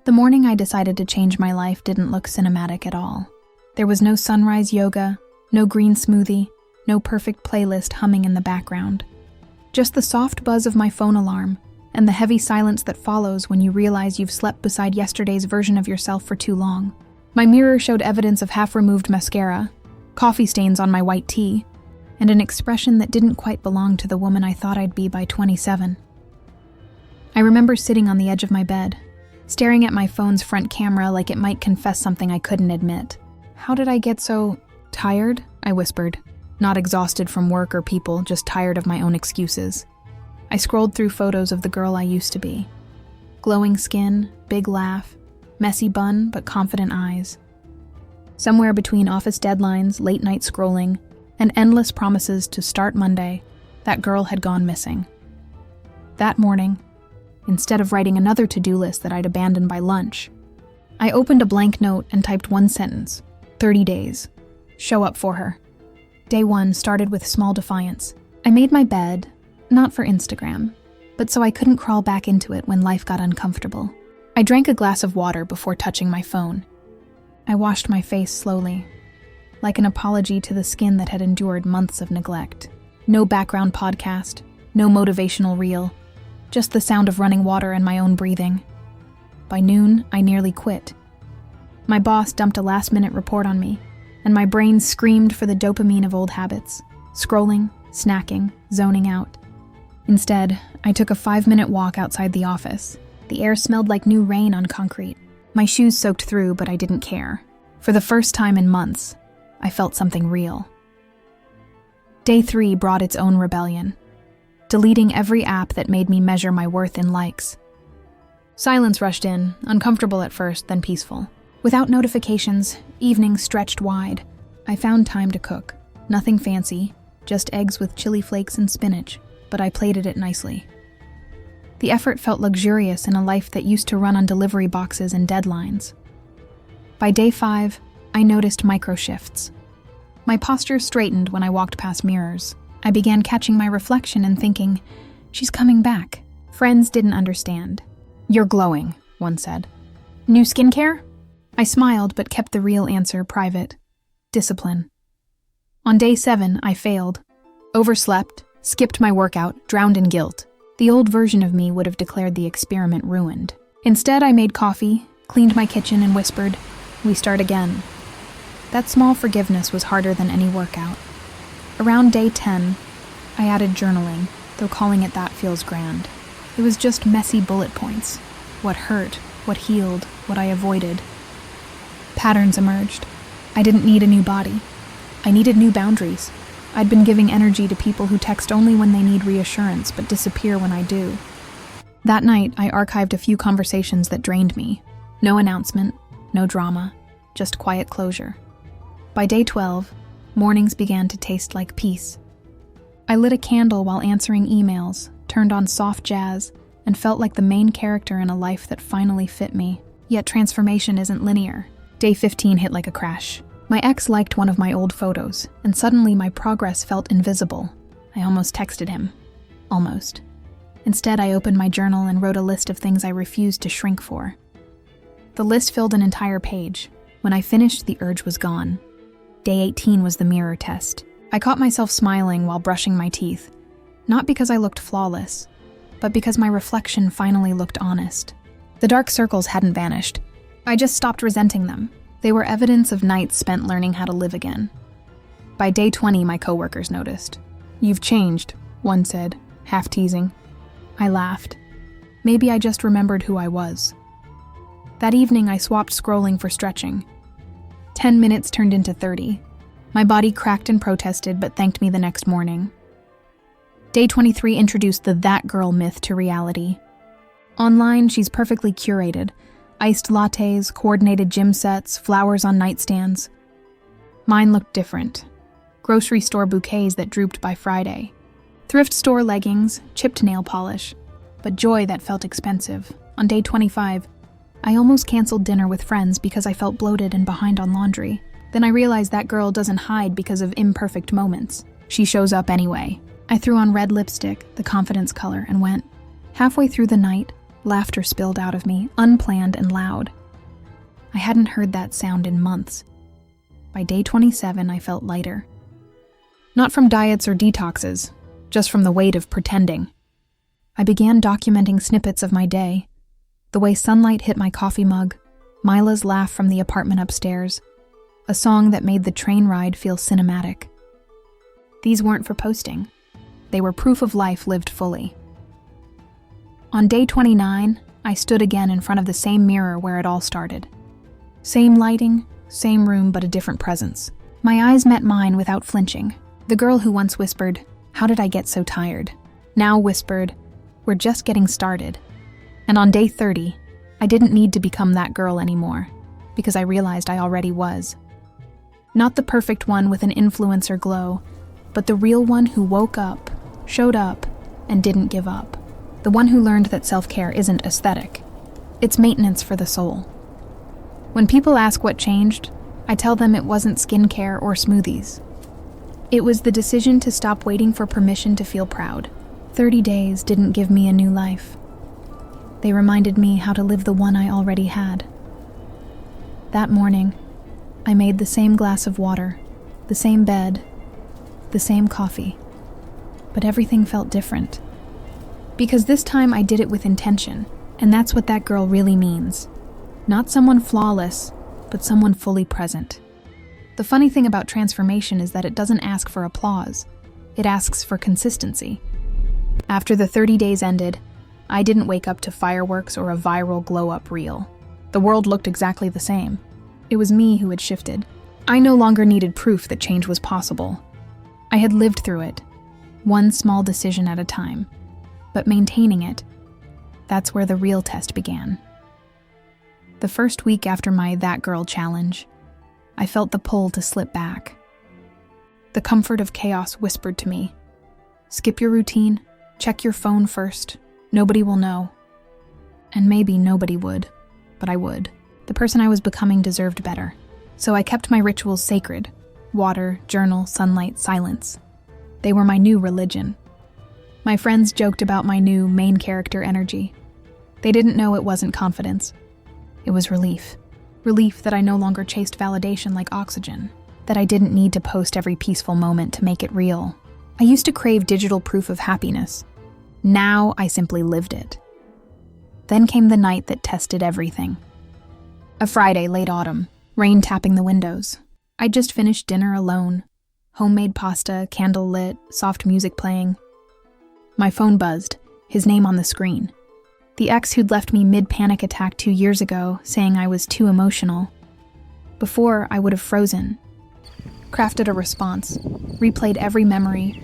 The morning I decided to change my life didn't look cinematic at all. There was no sunrise yoga, no green smoothie, no perfect playlist humming in the background. Just the soft buzz of my phone alarm and the heavy silence that follows when you realize you've slept beside yesterday's version of yourself for too long. My mirror showed evidence of half-removed mascara, coffee stains on my white tee, and an expression that didn't quite belong to the woman I thought I'd be by 27. I remember sitting on the edge of my bed, staring at my phone's front camera like it might confess something I couldn't admit. "How did I get so tired?" I whispered, not exhausted from work or people, just tired of my own excuses. I scrolled through photos of the girl I used to be. Glowing skin, big laugh, messy bun but confident eyes. Somewhere between office deadlines, late-night scrolling, and endless promises to start Monday, that girl had gone missing. That morning, instead of writing another to-do list that I'd abandoned by lunch, I opened a blank note and typed one sentence: 30 days. Show up for her. Day 1 started with small defiance. I made my bed, not for Instagram, but so I couldn't crawl back into it when life got uncomfortable. I drank a glass of water before touching my phone. I washed my face slowly, like an apology to the skin that had endured months of neglect. No background podcast, no motivational reel, just the sound of running water and my own breathing. By noon, I nearly quit. My boss dumped a last-minute report on me, and my brain screamed for the dopamine of old habits, scrolling, snacking, zoning out. Instead, I took a 5-minute walk outside the office. The air smelled like new rain on concrete. My shoes soaked through, but I didn't care. For the first time in months, I felt something real. Day 3 brought its own rebellion, deleting every app that made me measure my worth in likes. Silence rushed in, uncomfortable at first, then peaceful. Without notifications, evenings stretched wide. I found time to cook. Nothing fancy, just eggs with chili flakes and spinach, but I plated it nicely. The effort felt luxurious in a life that used to run on delivery boxes and deadlines. By day 5, I noticed micro-shifts. My posture straightened when I walked past mirrors. I began catching my reflection and thinking, she's coming back. Friends didn't understand. "You're glowing," one said. "New skincare?" I smiled but kept the real answer private. Discipline. On day 7, I failed. Overslept, skipped my workout, drowned in guilt. The old version of me would have declared the experiment ruined. Instead, I made coffee, cleaned my kitchen, and whispered, "We start again." That small forgiveness was harder than any workout. Around day 10, I added journaling, though calling it that feels grand. It was just messy bullet points. What hurt, what healed, what I avoided. Patterns emerged. I didn't need a new body. I needed new boundaries. I'd been giving energy to people who text only when they need reassurance but disappear when I do. That night, I archived a few conversations that drained me. No announcement, no drama, just quiet closure. By day 12, mornings began to taste like peace. I lit a candle while answering emails, turned on soft jazz, and felt like the main character in a life that finally fit me. Yet transformation isn't linear. Day 15 hit like a crash. My ex liked one of my old photos, and suddenly my progress felt invisible. I almost texted him. Almost. Instead, I opened my journal and wrote a list of things I refused to shrink for. The list filled an entire page. When I finished, the urge was gone. Day 18 was the mirror test. I caught myself smiling while brushing my teeth. Not because I looked flawless, but because my reflection finally looked honest. The dark circles hadn't vanished. I just stopped resenting them. They were evidence of nights spent learning how to live again. By day 20, my coworkers noticed. "You've changed," one said, half teasing. I laughed. Maybe I just remembered who I was. That evening, I swapped scrolling for stretching. 10 minutes turned into 30. My body cracked and protested, but thanked me the next morning. Day 23 introduced the that girl myth to reality. Online, she's perfectly curated. Iced lattes, coordinated gym sets, flowers on nightstands. Mine looked different. Grocery store bouquets that drooped by Friday. Thrift store leggings, chipped nail polish. But joy that felt expensive. On day 25, I almost canceled dinner with friends because I felt bloated and behind on laundry. Then I realized that girl doesn't hide because of imperfect moments. She shows up anyway. I threw on red lipstick, the confidence color, and went. Halfway through the night, Laughter spilled out of me, unplanned and loud. I hadn't heard that sound in months. By day 27, I felt lighter. Not from diets or detoxes, just from the weight of pretending. I began documenting snippets of my day. The way sunlight hit my coffee mug, Mila's laugh from the apartment upstairs, a song that made the train ride feel cinematic. These weren't for posting. They were proof of life lived fully. On day 29, I stood again in front of the same mirror where it all started. Same lighting, same room, but a different presence. My eyes met mine without flinching. The girl who once whispered, "How did I get so tired?" now whispered, "We're just getting started." And on day 30, I didn't need to become that girl anymore, because I realized I already was. Not the perfect one with an influencer glow, but the real one who woke up, showed up, and didn't give up. The one who learned that self-care isn't aesthetic. It's maintenance for the soul. When people ask what changed, I tell them it wasn't skincare or smoothies. It was the decision to stop waiting for permission to feel proud. 30 days didn't give me a new life. They reminded me how to live the one I already had. That morning, I made the same glass of water, the same bed, the same coffee. But everything felt different. Because this time I did it with intention, and that's what that girl really means. Not someone flawless, but someone fully present. The funny thing about transformation is that it doesn't ask for applause. It asks for consistency. After the 30 days ended, I didn't wake up to fireworks or a viral glow-up reel. The world looked exactly the same. It was me who had shifted. I no longer needed proof that change was possible. I had lived through it, one small decision at a time. But maintaining it, that's where the real test began. The first week after my That Girl challenge, I felt the pull to slip back. The comfort of chaos whispered to me, "Skip your routine, check your phone first, nobody will know." And maybe nobody would, but I would. The person I was becoming deserved better. So I kept my rituals sacred: water, journal, sunlight, silence. They were my new religion. My friends joked about my new main character energy. They didn't know it wasn't confidence. It was relief. Relief that I no longer chased validation like oxygen. That I didn't need to post every peaceful moment to make it real. I used to crave digital proof of happiness. Now I simply lived it. Then came the night that tested everything. A Friday, late autumn, rain tapping the windows. I'd just finished dinner alone. Homemade pasta, candle lit, soft music playing. My phone buzzed, his name on the screen. The ex who'd left me mid-panic attack 2 years ago, saying I was too emotional. Before, I would have frozen. Crafted a response, replayed every memory,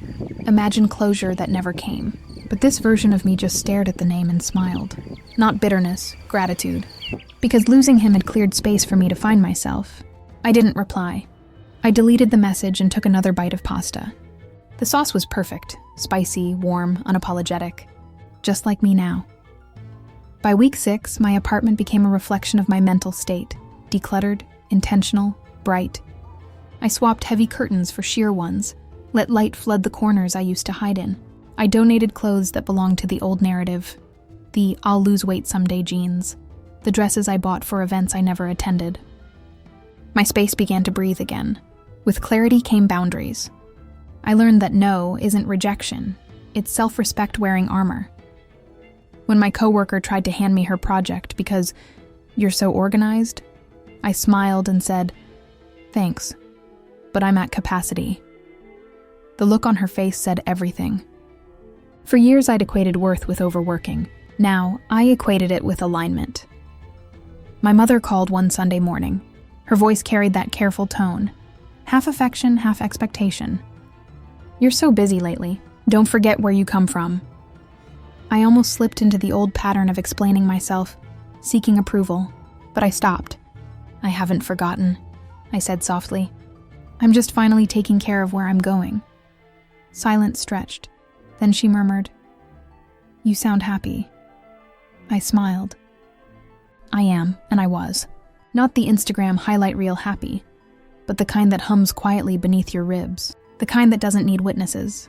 imagined closure that never came. But this version of me just stared at the name and smiled. Not bitterness, gratitude. Because losing him had cleared space for me to find myself. I didn't reply. I deleted the message and took another bite of pasta. The sauce was perfect, spicy, warm, unapologetic. Just like me now. By week 6, my apartment became a reflection of my mental state. Decluttered, intentional, bright. I swapped heavy curtains for sheer ones, let light flood the corners I used to hide in. I donated clothes that belonged to the old narrative. The "I'll lose weight someday" jeans. The dresses I bought for events I never attended. My space began to breathe again. With clarity came boundaries. I learned that no isn't rejection. It's self-respect wearing armor. When my coworker tried to hand me her project because, "You're so organized," I smiled and said, "Thanks, but I'm at capacity." The look on her face said everything. For years I'd equated worth with overworking. Now, I equated it with alignment. My mother called one Sunday morning. Her voice carried that careful tone. Half affection, half expectation. "You're so busy lately. Don't forget where you come from." I almost slipped into the old pattern of explaining myself, seeking approval, but I stopped. "I haven't forgotten," I said softly. "I'm just finally taking care of where I'm going." Silence stretched. Then she murmured, "You sound happy." I smiled. I am, and I was. Not the Instagram highlight reel happy, but the kind that hums quietly beneath your ribs, the kind that doesn't need witnesses.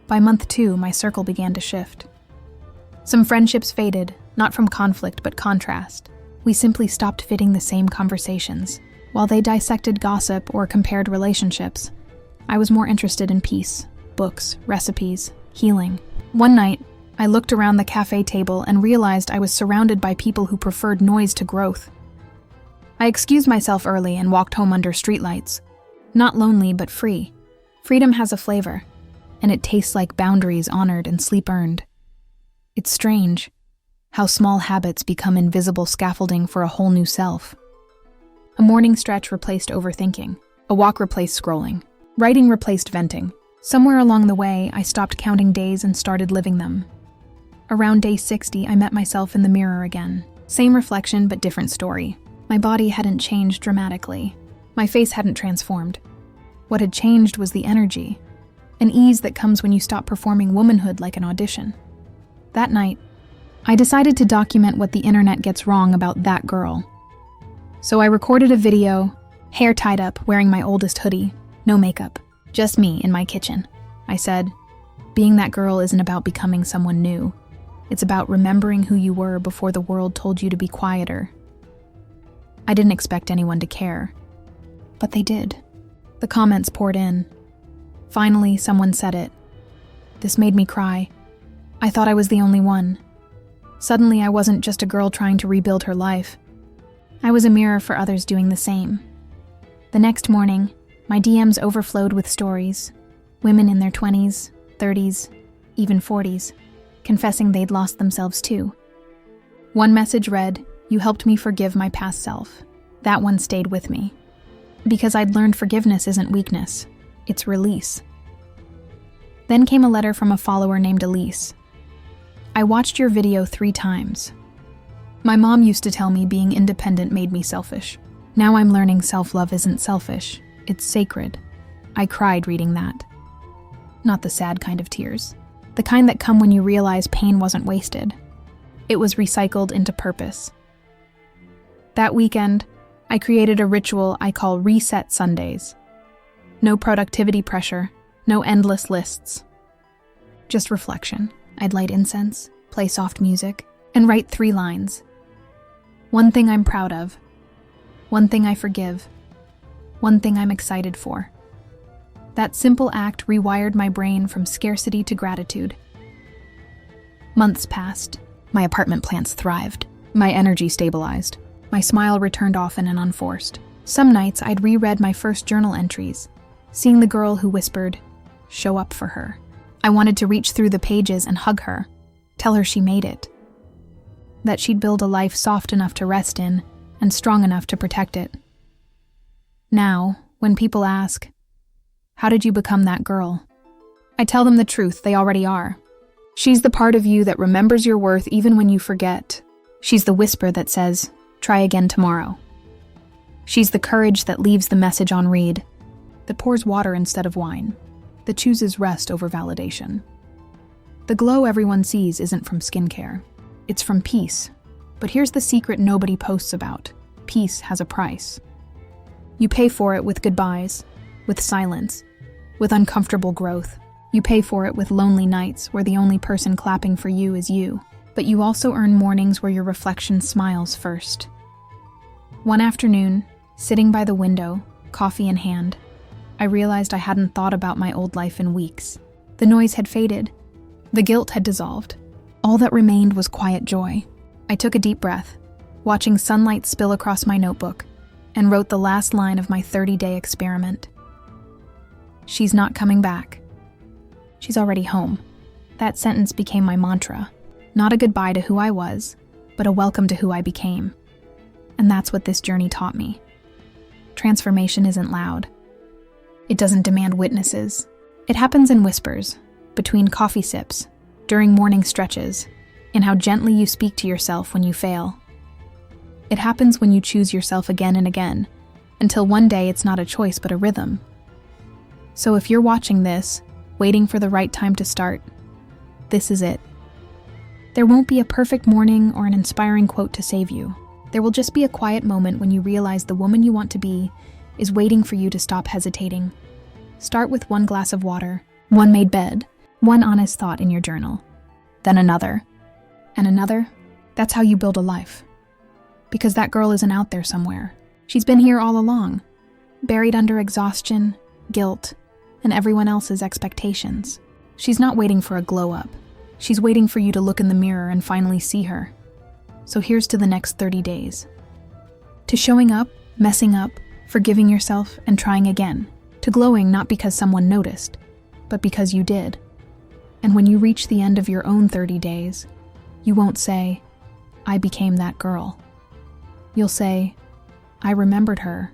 By month 2, my circle began to shift. Some friendships faded, Not from conflict, but contrast. We simply stopped fitting the same conversations. While they dissected gossip or compared relationships, I was more interested in peace, books, recipes, healing. One night, I looked around the cafe table and realized I was surrounded by people who preferred noise to growth. I excused myself early and walked home under streetlights. Not lonely, but free. Freedom has a flavor, and it tastes like boundaries honored and sleep earned. It's strange how small habits become invisible scaffolding for a whole new self. A morning stretch replaced overthinking. A walk replaced scrolling. Writing replaced venting. Somewhere along the way, I stopped counting days and started living them. Around day 60, I met myself in the mirror again. Same reflection, but different story. My body hadn't changed dramatically. My face hadn't transformed. What had changed was the energy, an ease that comes when you stop performing womanhood like an audition. That night, I decided to document what the internet gets wrong about that girl. So I recorded a video, hair tied up, wearing my oldest hoodie, no makeup, just me in my kitchen. I said, being that girl isn't about becoming someone new. It's about remembering who you were before the world told you to be quieter. I didn't expect anyone to care, but they did. The comments poured in. Finally, someone said it. This made me cry. I thought I was the only one. Suddenly, I wasn't just a girl trying to rebuild her life. I was a mirror for others doing the same. The next morning, my DMs overflowed with stories. Women in their 20s, 30s, even 40s, confessing they'd lost themselves too. One message read, "You helped me forgive my past self." That one stayed with me. Because I'd learned forgiveness isn't weakness, it's release. Then came a letter from a follower named Elise. I watched your video 3 times. My mom used to tell me being independent made me selfish. Now I'm learning self-love isn't selfish, it's sacred. I cried reading that. Not the sad kind of tears. The kind that come when you realize pain wasn't wasted. It was recycled into purpose. That weekend, I created a ritual I call Reset Sundays. No productivity pressure, no endless lists. Just reflection. I'd light incense, play soft music, and write 3 lines. One thing I'm proud of. One thing I forgive. One thing I'm excited for. That simple act rewired my brain from scarcity to gratitude. Months passed. My apartment plants thrived. My energy stabilized. My smile returned often and unforced. Some nights I'd reread my first journal entries, seeing the girl who whispered, "Show up for her." I wanted to reach through the pages and hug her, tell her she made it. That she'd build a life soft enough to rest in and strong enough to protect it. Now, when people ask, "How did you become that girl?" I tell them the truth they already are. She's the part of you that remembers your worth even when you forget. She's the whisper that says, "Try again tomorrow." She's the courage that leaves the message on read, that pours water instead of wine, that chooses rest over validation. The glow everyone sees isn't from skincare. It's from peace. But here's the secret nobody posts about. Peace has a price. You pay for it with goodbyes, with silence, with uncomfortable growth. You pay for it with lonely nights where the only person clapping for you is you. But you also earn mornings where your reflection smiles first. One afternoon, sitting by the window, coffee in hand, I realized I hadn't thought about my old life in weeks. The noise had faded. The guilt had dissolved. All that remained was quiet joy. I took a deep breath, watching sunlight spill across my notebook, and wrote the last line of my 30-day experiment. She's not coming back. She's already home. That sentence became my mantra. Not a goodbye to who I was, but a welcome to who I became. And that's what this journey taught me. Transformation isn't loud. It doesn't demand witnesses. It happens in whispers, between coffee sips, during morning stretches, in how gently you speak to yourself when you fail. It happens when you choose yourself again and again, until one day it's not a choice but a rhythm. So if you're watching this, waiting for the right time to start, this is it. There won't be a perfect morning or an inspiring quote to save you. There will just be a quiet moment when you realize the woman you want to be is waiting for you to stop hesitating. Start with 1 glass of water, 1 made bed, 1 honest thought in your journal, then another, and another, That's how you build a life. Because that girl isn't out there somewhere. She's been here all along, buried under exhaustion, guilt, and everyone else's expectations. She's not waiting for a glow-up. She's waiting for you to look in the mirror and finally see her. So here's to the next 30 days. To showing up, messing up, forgiving yourself, and trying again. To glowing not because someone noticed, but because you did. And when you reach the end of your own 30 days, you won't say, I became that girl. You'll say, I remembered her